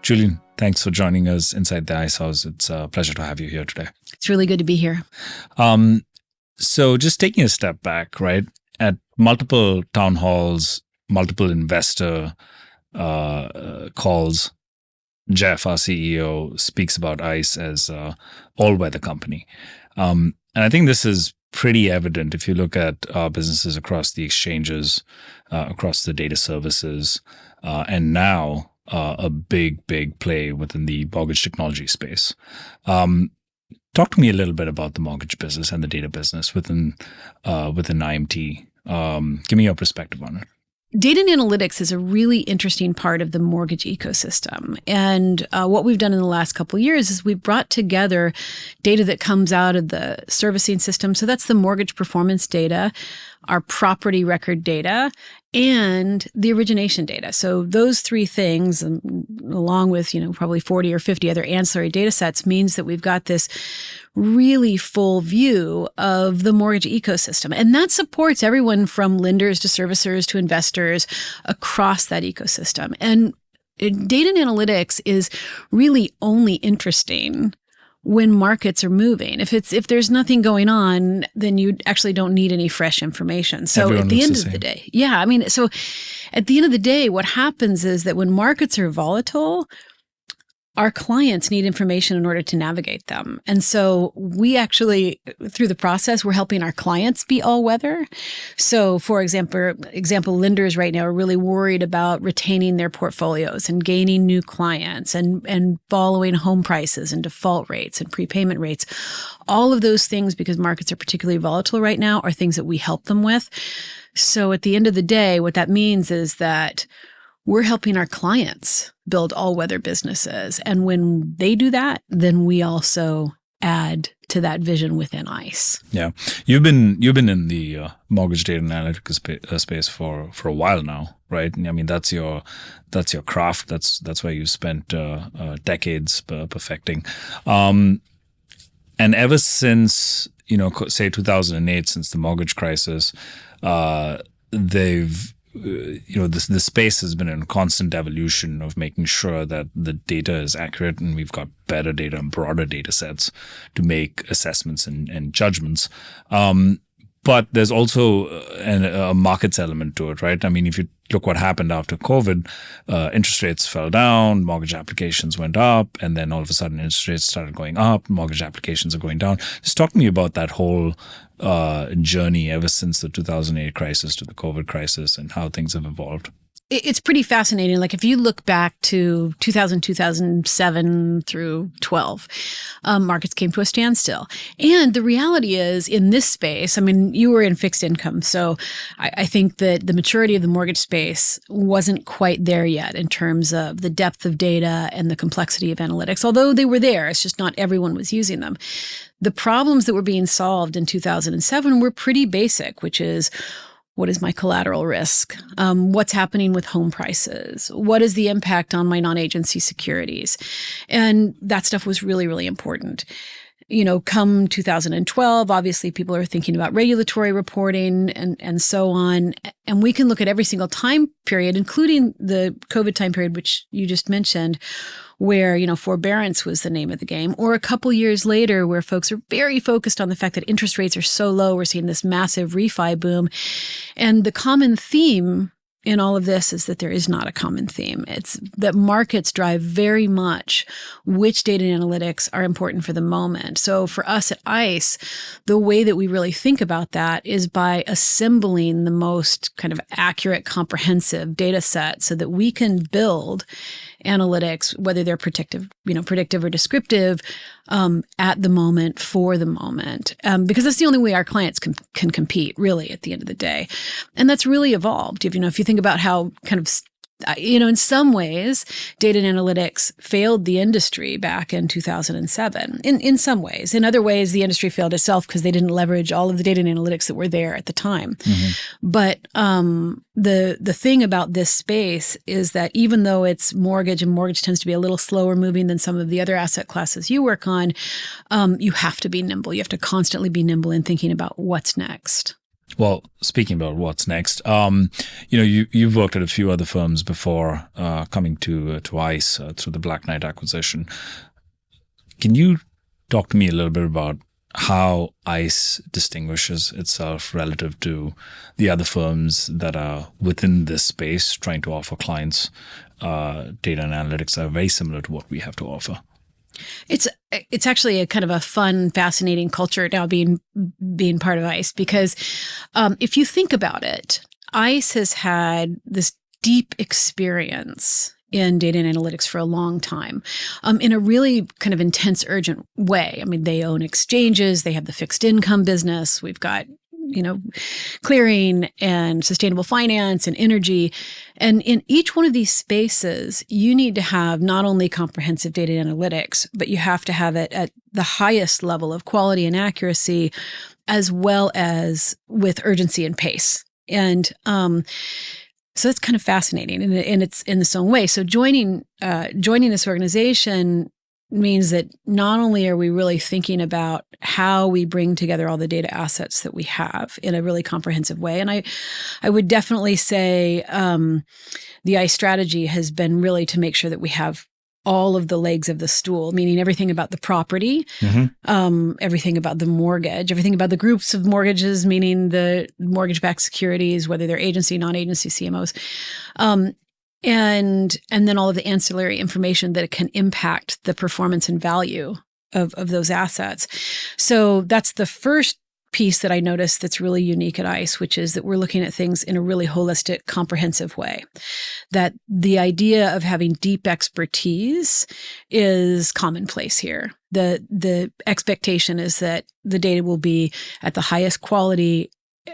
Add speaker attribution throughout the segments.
Speaker 1: Julian, thanks for joining us inside the Ice House. It's a pleasure to have you here today.
Speaker 2: It's really good to be here.
Speaker 1: So just taking a step back, right? At multiple town halls, multiple investor calls, Jeff, our CEO, speaks about ICE as all-weather company. And I think this is pretty evident if you look at businesses across the exchanges, across the data services, and now a big play within the mortgage technology space. Talk to me a little bit about the mortgage business and the data business within IMT. Give me your perspective on it.
Speaker 2: Data and analytics is a really interesting part of the mortgage ecosystem. And what we've done in the last couple of years is we've brought together data that comes out of the servicing system. So that's the mortgage performance data, our property record data, and the origination data. So those three things, along with, probably 40 or 50 other ancillary data sets, means that we've got this really full view of the mortgage ecosystem. And that supports everyone from lenders to servicers to investors across that ecosystem. And data and analytics is really only interesting when markets are moving. If there's nothing going on, then you actually don't need any fresh information. So
Speaker 1: Everyone
Speaker 2: at the end
Speaker 1: looks
Speaker 2: of
Speaker 1: the
Speaker 2: the
Speaker 1: same.
Speaker 2: day, so at the end of the day, what happens is that when markets are volatile, our clients need information in order to navigate them. And so we actually, through the process, we're helping our clients be all weather. So for example, lenders right now are really worried about retaining their portfolios and gaining new clients and following home prices and default rates and prepayment rates. All of those things, because markets are particularly volatile right now, are things that we help them with. So at the end of the day, what that means is that we're helping our clients build all-weather businesses. And when they do that, then we also add to that vision within ICE.
Speaker 1: Yeah. You've been in the mortgage data and analytics space for a while now, right? I mean, that's your craft. That's where you spent decades perfecting. And ever since, say 2008, since the mortgage crisis, the space has been in constant evolution of making sure that the data is accurate and we've got better data and broader data sets to make assessments and judgments. But there's also a markets element to it, right? I mean, if you look what happened after COVID, interest rates fell down, mortgage applications went up, and then all of a sudden interest rates started going up, mortgage applications are going down. Just talk to me about that whole journey ever since the 2008 crisis to the COVID crisis and how things have evolved.
Speaker 2: It's pretty fascinating. Like if you look back to 2000, 2007 through 12, markets came to a standstill. And the reality is in this space, I mean, you were in fixed income. So I think that the maturity of the mortgage space wasn't quite there yet in terms of the depth of data and the complexity of analytics, although they were there. It's just not everyone was using them. The problems that were being solved in 2007 were pretty basic, which is, what is my collateral risk? What's happening with home prices? What is the impact on my non-agency securities? And that stuff was really, really important. Come 2012, obviously people are thinking about regulatory reporting and so on. And we can look at every single time period, including the COVID time period, which you just mentioned, where, forbearance was the name of the game, or a couple years later where folks are very focused on the fact that interest rates are so low. We're seeing this massive refi boom. And the common theme in all of this is that there is not a common theme. It's that markets drive very much which data and analytics are important for the moment. So for us at ICE, the way that we really think about that is by assembling the most kind of accurate, comprehensive data set so that we can build analytics, whether they're predictive or descriptive, at the moment, for the moment, because that's the only way our clients can compete, really, at the end of the day. And that's really evolved. If you think about how kind of in some ways, data and analytics failed the industry back in 2007. In some ways. In other ways, the industry failed itself because they didn't leverage all of the data and analytics that were there at the time. Mm-hmm. But the thing about this space is that even though it's mortgage, and mortgage tends to be a little slower moving than some of the other asset classes you work on, you have to be nimble. You have to constantly be nimble in thinking about what's next.
Speaker 1: Well, speaking about what's next, you've worked at a few other firms before coming to ICE through the Black Knight acquisition. Can you talk to me a little bit about how ICE distinguishes itself relative to the other firms that are within this space trying to offer clients data and analytics that are very similar to what we have to offer?
Speaker 2: It's actually a kind of a fun, fascinating culture now being part of ICE, because if you think about it, ICE has had this deep experience in data and analytics for a long time, in a really kind of intense, urgent way. I mean, they own exchanges, they have the fixed income business, we've got clearing and sustainable finance and energy. And in each one of these spaces, you need to have not only comprehensive data analytics, but you have to have it at the highest level of quality and accuracy, as well as with urgency and pace. And so it's kind of fascinating, and it's in its own way. So joining this organization means that not only are we really thinking about how we bring together all the data assets that we have in a really comprehensive way, and I would definitely say the ICE strategy has been really to make sure that we have all of the legs of the stool, meaning everything about the property, everything about the mortgage, everything about the groups of mortgages, meaning the mortgage-backed securities, whether they're agency, non-agency CMOs, and then all of the ancillary information that can impact the performance and value of those assets. So that's the first piece that I noticed that's really unique at ICE, which is that we're looking at things in a really holistic, comprehensive way. That the idea of having deep expertise is commonplace here. The expectation is that the data will be at the highest quality,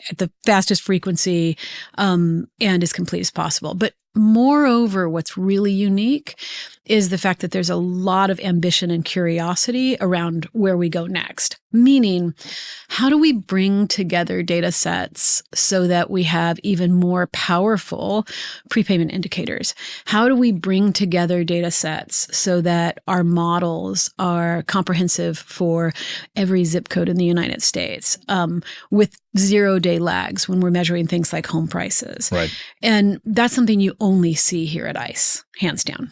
Speaker 2: at the fastest frequency, and as complete as possible. But moreover, what's really unique is the fact that there's a lot of ambition and curiosity around where we go next. Meaning, how do we bring together data sets so that we have even more powerful prepayment indicators? How do we bring together data sets so that our models are comprehensive for every zip code in the United States, with 0-day lags when we're measuring things like home prices?
Speaker 1: Right.
Speaker 2: And that's something you only see here at ICE, hands down.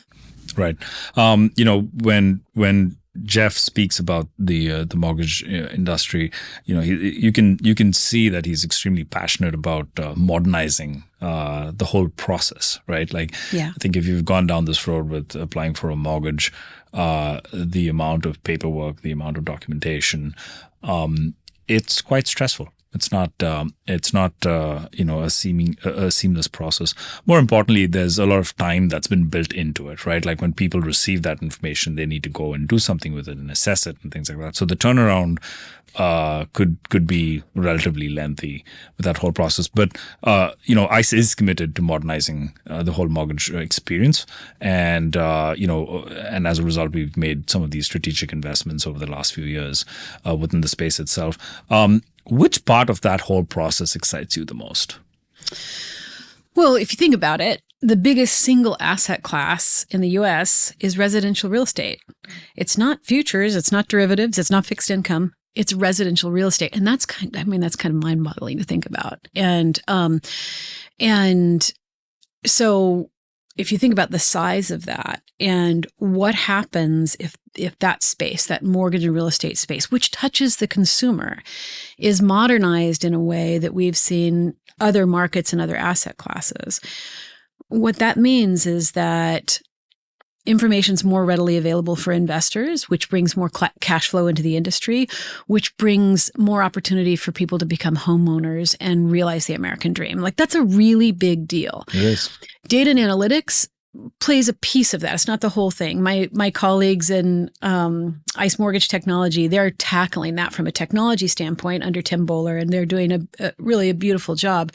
Speaker 1: Right. When Jeff speaks about the mortgage industry, you can see that he's extremely passionate about modernizing the whole process, right? Like,
Speaker 2: yeah.
Speaker 1: I think if you've gone down this road with applying for a mortgage, the amount of paperwork, the amount of documentation, it's quite stressful. It's not a seamless process. More importantly, there's a lot of time that's been built into it, right? Like when people receive that information, they need to go and do something with it and assess it and things like that. So the turnaround could be relatively lengthy with that whole process. But ICE is committed to modernizing the whole mortgage experience, and and as a result, we've made some of these strategic investments over the last few years within the space itself. Which part of that whole process excites you the most?
Speaker 2: Well, if you think about it, the biggest single asset class in the U.S. is residential real estate. It's not futures, it's not derivatives, it's not fixed income. It's residential real estate, and that's kind of mind-boggling to think about. And so if you think about the size of that and what happens if that space, that mortgage and real estate space, which touches the consumer, is modernized in a way that we've seen other markets and other asset classes, what that means is that information is more readily available for investors, which brings more cash flow into the industry, which brings more opportunity for people to become homeowners and realize the American dream. Like, that's a really big deal.
Speaker 1: It is.
Speaker 2: Data and analytics plays a piece of that. It's not the whole thing. My colleagues in ICE Mortgage Technology, they're tackling that from a technology standpoint under Tim Bowler, and they're doing really a beautiful job.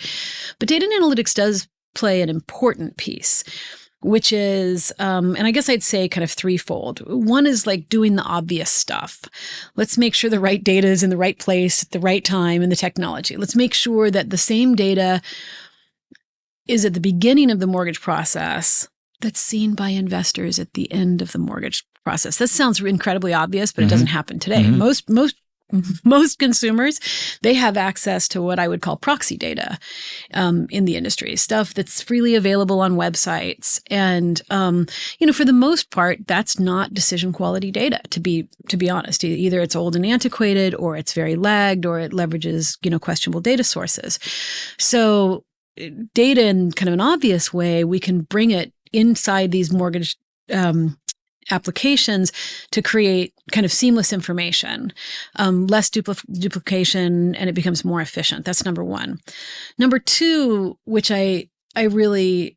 Speaker 2: But data and analytics does play an important piece, which is, and I guess I'd say kind of threefold. One is like doing the obvious stuff. Let's make sure the right data is in the right place at the right time in the technology. Let's make sure that the same data is at the beginning of the mortgage process that's seen by investors at the end of the mortgage process. This sounds incredibly obvious, but it doesn't happen today. Most most consumers, they have access to what I would call proxy data in the industry, stuff that's freely available on websites. And, for the most part, that's not decision quality data, to be honest. Either it's old and antiquated, or it's very lagged, or it leverages, questionable data sources. So data in kind of an obvious way, we can bring it inside these mortgage applications to create kind of seamless information, less duplication, and it becomes more efficient. That's number one. Number two, which I really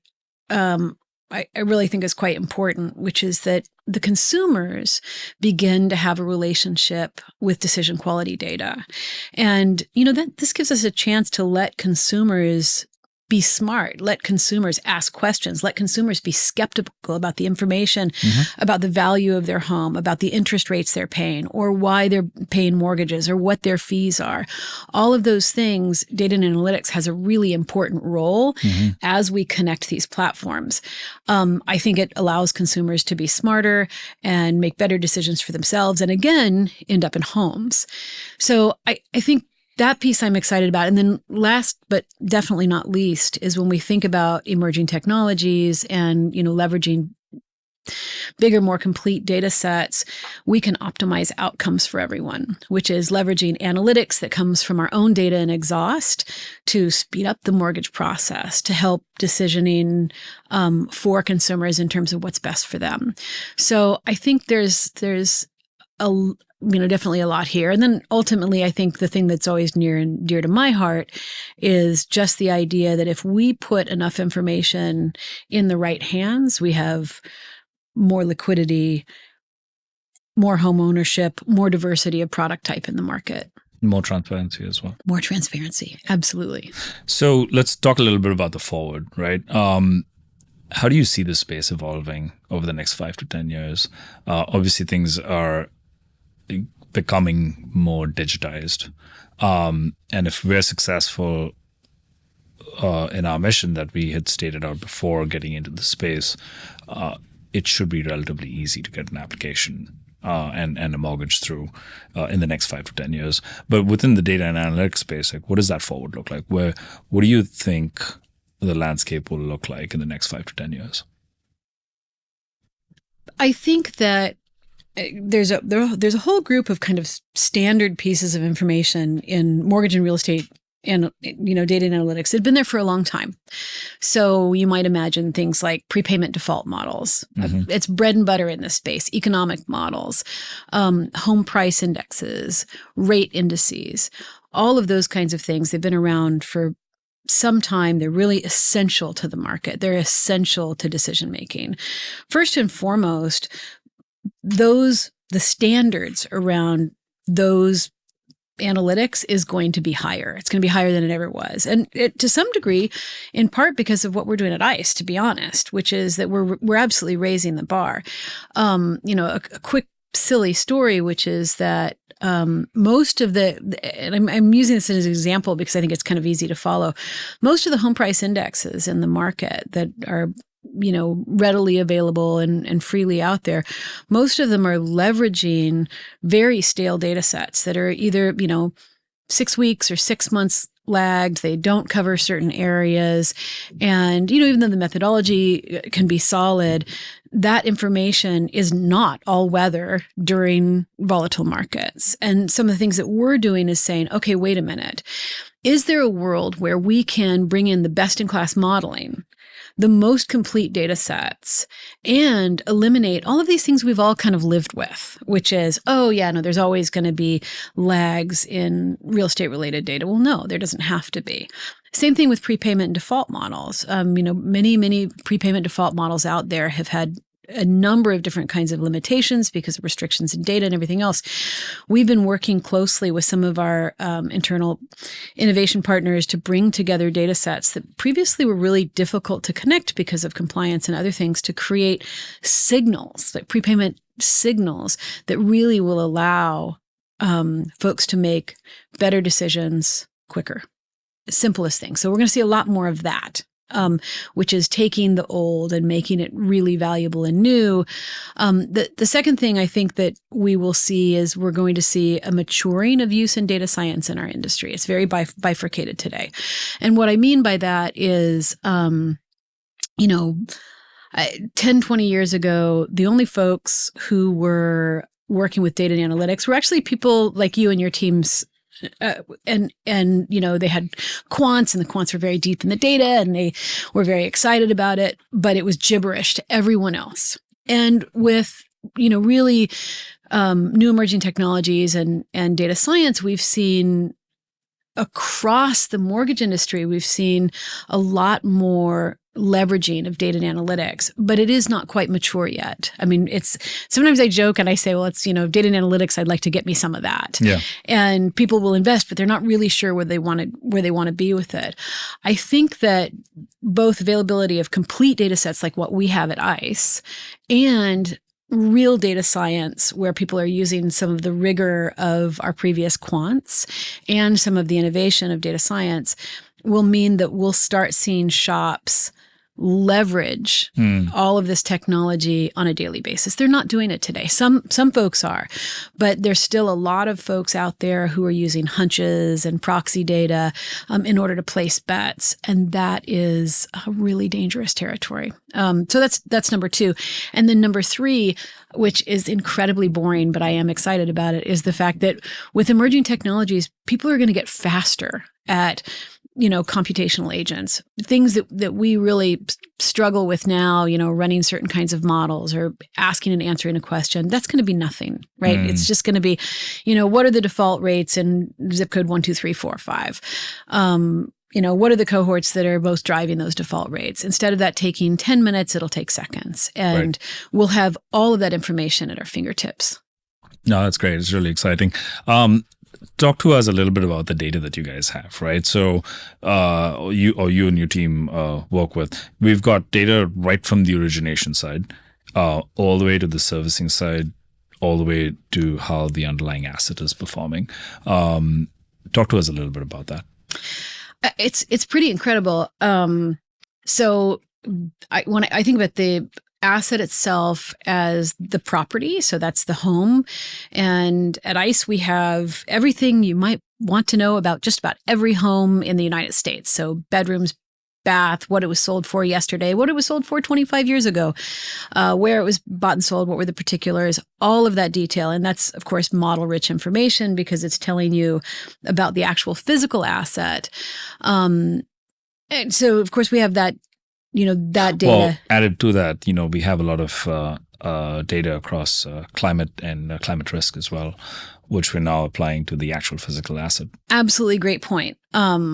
Speaker 2: think is quite important, which is that the consumers begin to have a relationship with decision quality data. And, that this gives us a chance to let consumers be smart, let consumers ask questions, let consumers be skeptical about the information, about the value of their home, about the interest rates they're paying, or why they're paying mortgages, or what their fees are. All of those things, data and analytics has a really important role as we connect these platforms. I think it allows consumers to be smarter and make better decisions for themselves, and again, end up in homes. So I think that piece I'm excited about. And then last, but definitely not least, is when we think about emerging technologies and, leveraging bigger, more complete data sets, we can optimize outcomes for everyone, which is leveraging analytics that comes from our own data and exhaust to speed up the mortgage process, to help decisioning for consumers in terms of what's best for them. So I think there's definitely a lot here. And then ultimately, I think the thing that's always near and dear to my heart is just the idea that if we put enough information in the right hands, we have more liquidity, more home ownership, more diversity of product type in the market.
Speaker 1: More transparency as well.
Speaker 2: More transparency. Absolutely.
Speaker 1: So let's talk a little bit about the forward, right? How do you see this space evolving over the next 5 to 10 years? Obviously, things are becoming more digitized. And if we're successful in our mission that we had stated out before getting into the space, it should be relatively easy to get an application and a mortgage through in the next 5 to 10 years. But within the data and analytics space, what does that forward look like? What do you think the landscape will look like in the next 5 to 10 years?
Speaker 2: I think that there's a whole group of kind of standard pieces of information in mortgage and real estate and data and analytics. They've been there for a long time. So you might imagine things like prepayment default models. It's bread and butter in this space. Economic models, home price indexes, rate indices, all of those kinds of things. They've been around for some time. They're really essential to the market. They're essential to decision making. First and foremost, the standards around those analytics is going to be higher. It's going to be higher than it ever was. And to some degree, in part because of what we're doing at ICE, to be honest, which is that we're absolutely raising the bar. A quick silly story, which is that most of and I'm using this as an example because I think it's kind of easy to follow. Most of the home price indexes in the market that are readily available and freely out there, most of them are leveraging very stale data sets that are either, 6 weeks or 6 months lagged. They don't cover certain areas. And, even though the methodology can be solid, that information is not all weather during volatile markets. And some of the things that we're doing is saying, okay, wait a minute. Is there a world where we can bring in the best-in-class modeling, the most complete data sets, and eliminate all of these things we've all kind of lived with, which is, there's always going to be lags in real estate related data. Well, no, there doesn't have to be. Same thing with prepayment and default models. Many prepayment default models out there have had a number of different kinds of limitations because of restrictions in data and everything else. We've been working closely with some of our internal innovation partners to bring together data sets that previously were really difficult to connect because of compliance and other things, to create signals, like prepayment signals, that really will allow folks to make better decisions quicker. Simplest thing. So we're going to see a lot more of that. which is taking the old and making it really valuable and new. The second thing I think that we will see is we're going to see a maturing of use in data science in our industry. It's very bifurcated today. And what I mean by that is, 10, 20 years ago, the only folks who were working with data and analytics were actually people like you and your teams. And they had quants, and the quants were very deep in the data, and they were very excited about it, but it was gibberish to everyone else. And with, really new emerging technologies and data science, we've seen across the mortgage industry, we've seen a lot more leveraging of data and analytics, but it is not quite mature yet. I mean, sometimes I joke and I say, well, it's, data and analytics, I'd like to get me some of that.
Speaker 1: Yeah.
Speaker 2: And people will invest, but they're not really sure where they want to be with it. I think that both availability of complete data sets like what we have at ICE and real data science where people are using some of the rigor of our previous quants and some of the innovation of data science will mean that we'll start seeing shops leverage all of this technology on a daily basis. They're not doing it today. Some folks are, but there's still a lot of folks out there who are using hunches and proxy data in order to place bets, and that is a really dangerous territory. So that's number two. And then number three, which is incredibly boring, but I am excited about it, is the fact that with emerging technologies, people are going to get faster at computational agents, things that we really struggle with now, running certain kinds of models or asking and answering a question, that's going to be nothing, right? It's just going to be, what are the default rates in zip code 1, 2, 3, 4, 5? What are the cohorts that are most driving those default rates? Instead of that taking 10 minutes, it'll take seconds. And we'll have all of that information at our fingertips.
Speaker 1: No, that's great. It's really exciting. Talk to us a little bit about the data that you guys have, right? So you and your team work with. We've got data right from the origination side, all the way to the servicing side, all the way to how the underlying asset is performing. Talk to us a little bit about that.
Speaker 2: It's pretty incredible. So when I think about the asset itself as the property, so that's the home. And at ICE, we have everything you might want to know about just about every home in the United States. So bedrooms, bath, what it was sold for yesterday, what it was sold for 25 years ago, where it was bought and sold, what were the particulars, all of that detail. And that's, of course, model-rich information because it's telling you about the actual physical asset. And so, of course, we have that that data.
Speaker 1: Well, added to that, we have a lot of data across climate and climate risk as well, which we're now applying to the actual physical asset. Absolutely
Speaker 2: great point,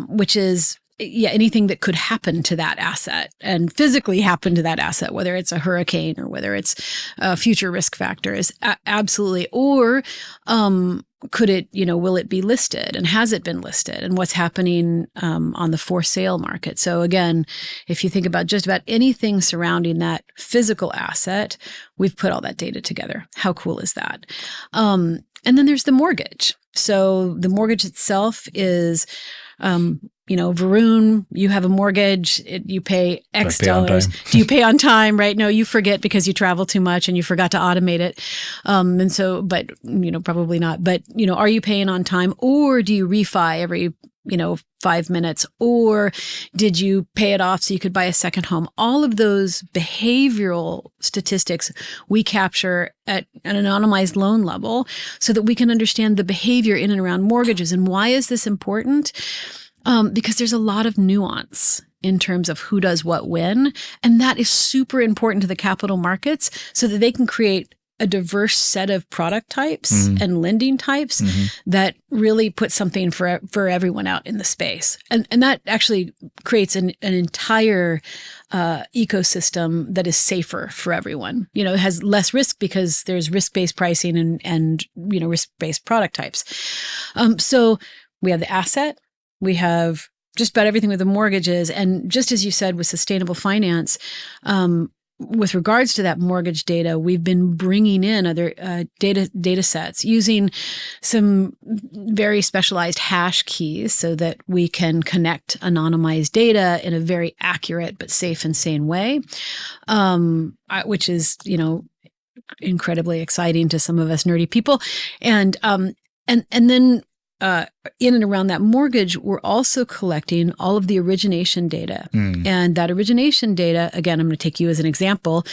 Speaker 2: which is, anything that could happen to that asset and physically happen to that asset, whether it's a hurricane or whether it's future risk factors, absolutely. Or could it, will it be listed, and has it been listed, and what's happening on the for sale market? So again, if you think about just about anything surrounding that physical asset, we've put all that data together. How cool is that? And then there's the mortgage. So the mortgage itself is, Varun, you have a mortgage, you pay X dollars. Do you pay on time, right? No, you forget because you travel too much and you forgot to automate it. And so, but, probably not. But, are you paying on time, or do you refi every, 5 minutes, or did you pay it off so you could buy a second home? All of those behavioral statistics we capture at an anonymized loan level so that we can understand the behavior in and around mortgages. And why is this important? Because there's a lot of nuance in terms of who does what when, and that is super important to the capital markets so that they can create a diverse set of product types and lending types that really put something for everyone out in the space. And that actually creates an entire ecosystem that is safer for everyone. It has less risk because there's risk-based pricing and risk-based product types. So we have the asset, we have just about everything with the mortgages. And just as you said with sustainable finance, with regards to that mortgage data, we've been bringing in other data sets using some very specialized hash keys so that we can connect anonymized data in a very accurate but safe and sane way, which is, incredibly exciting to some of us nerdy people. And then in and around that mortgage, we're also collecting all of the origination data. And that origination data, again, I'm going to take you as an example.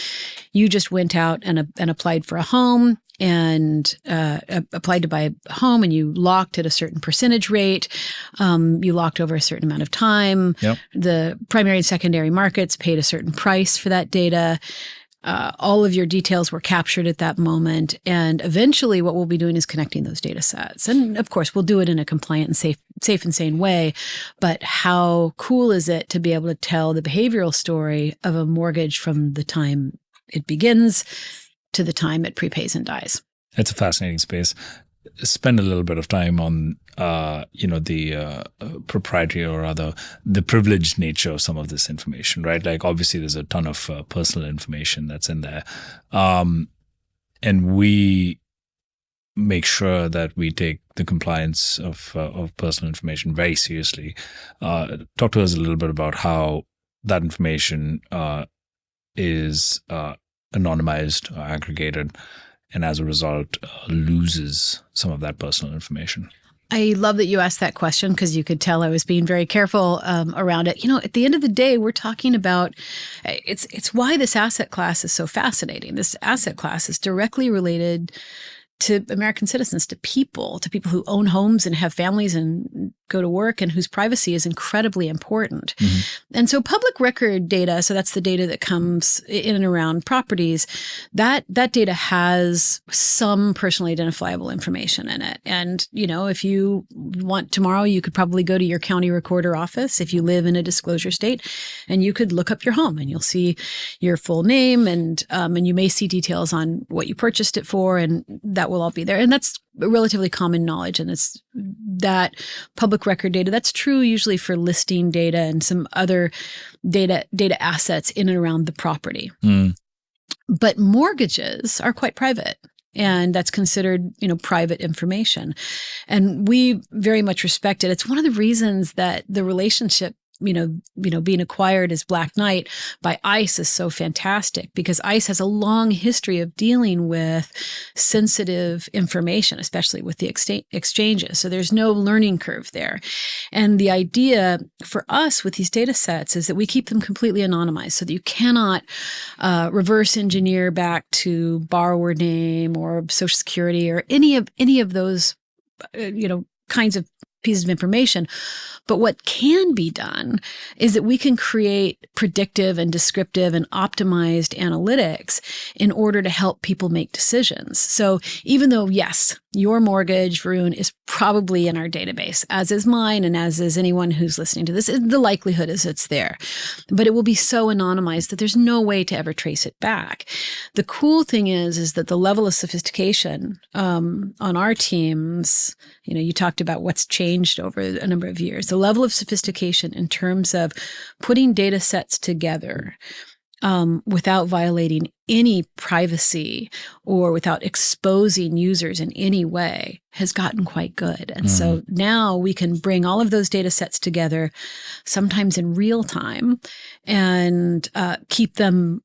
Speaker 2: You just went out and applied for a home and applied to buy a home, and you locked at a certain percentage rate. You locked over a certain amount of time.
Speaker 1: Yep.
Speaker 2: The primary and secondary markets paid a certain price for that data. All of your details were captured at that moment. And eventually what we'll be doing is connecting those data sets. And of course, we'll do it in a compliant and safe and sane way. But how cool is it to be able to tell the behavioral story of a mortgage from the time it begins to the time it prepays and dies?
Speaker 1: It's a fascinating space. Spend a little bit of time on, the proprietary or rather the privileged nature of some of this information, right? Like obviously there's a ton of personal information that's in there. And we make sure that we take the compliance of personal information very seriously. Talk to us a little bit about how that information is anonymized or aggregated, and as a result loses some of that personal information.
Speaker 2: I love that you asked that question because you could tell I was being very careful around it. At the end of the day, we're talking about it's why this asset class is so fascinating. This asset class is directly related to American citizens, to people who own homes and have families and go to work and whose privacy is incredibly important. Mm-hmm. And so public record data, so that's the data that comes in and around properties, that data has some personally identifiable information in it. And, if you want tomorrow, you could probably go to your county recorder office if you live in a disclosure state, and you could look up your home and you'll see your full name and you may see details on what you purchased it for, and that will all be there. And that's relatively common knowledge. And it's that public record data. That's true usually for listing data and some other data assets in and around the property. But mortgages are quite private. And that's considered, private information. And we very much respect it. It's one of the reasons that the relationship being acquired as Black Knight by ICE is so fantastic, because ICE has a long history of dealing with sensitive information, especially with the exchanges. So there's no learning curve there. And the idea for us with these data sets is that we keep them completely anonymized so that you cannot reverse engineer back to borrower name or Social Security or any of those, kinds of pieces of information. But what can be done is that we can create predictive and descriptive and optimized analytics in order to help people make decisions. So even though, yes, your mortgage, Varun, is probably in our database, as is mine and as is anyone who's listening to this, the likelihood is it's there. But it will be so anonymized that there's no way to ever trace it back. The cool thing is that the level of sophistication on our teams, you talked about what's changed over a number of years. The level of sophistication in terms of putting data sets together without violating any privacy or without exposing users in any way has gotten quite good. And so now we can bring all of those data sets together, sometimes in real time, and keep them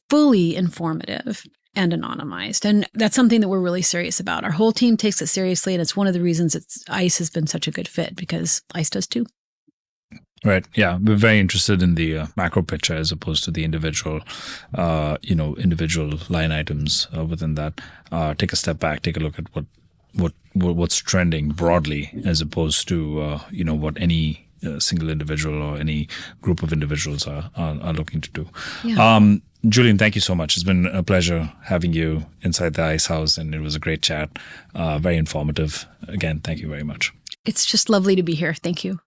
Speaker 2: fully informative and anonymized. And that's something that we're really serious about. Our whole team takes it seriously, and it's one of the reasons ICE has been such a good fit, because ICE does too.
Speaker 1: Right. Yeah. We're very interested in the macro picture as opposed to the individual line items within that. Take a step back, take a look at what's trending broadly as opposed to, what any single individual or any group of individuals are looking to do. Yeah. Julian, thank you so much. It's been a pleasure having you inside the ICE House, and it was a great chat. Very informative. Again, thank you very much.
Speaker 2: It's just lovely to be here. Thank you.